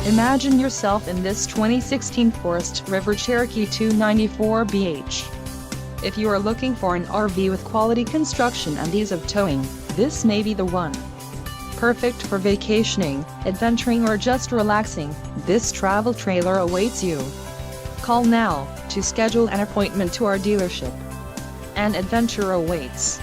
Imagine yourself in this 2016 Forest River Cherokee 294BH. If you are looking for an RV with quality construction and ease of towing, this may be the one. Perfect for vacationing, adventuring or just relaxing, this travel trailer awaits you. Call now to schedule an appointment to our dealership. An adventure awaits.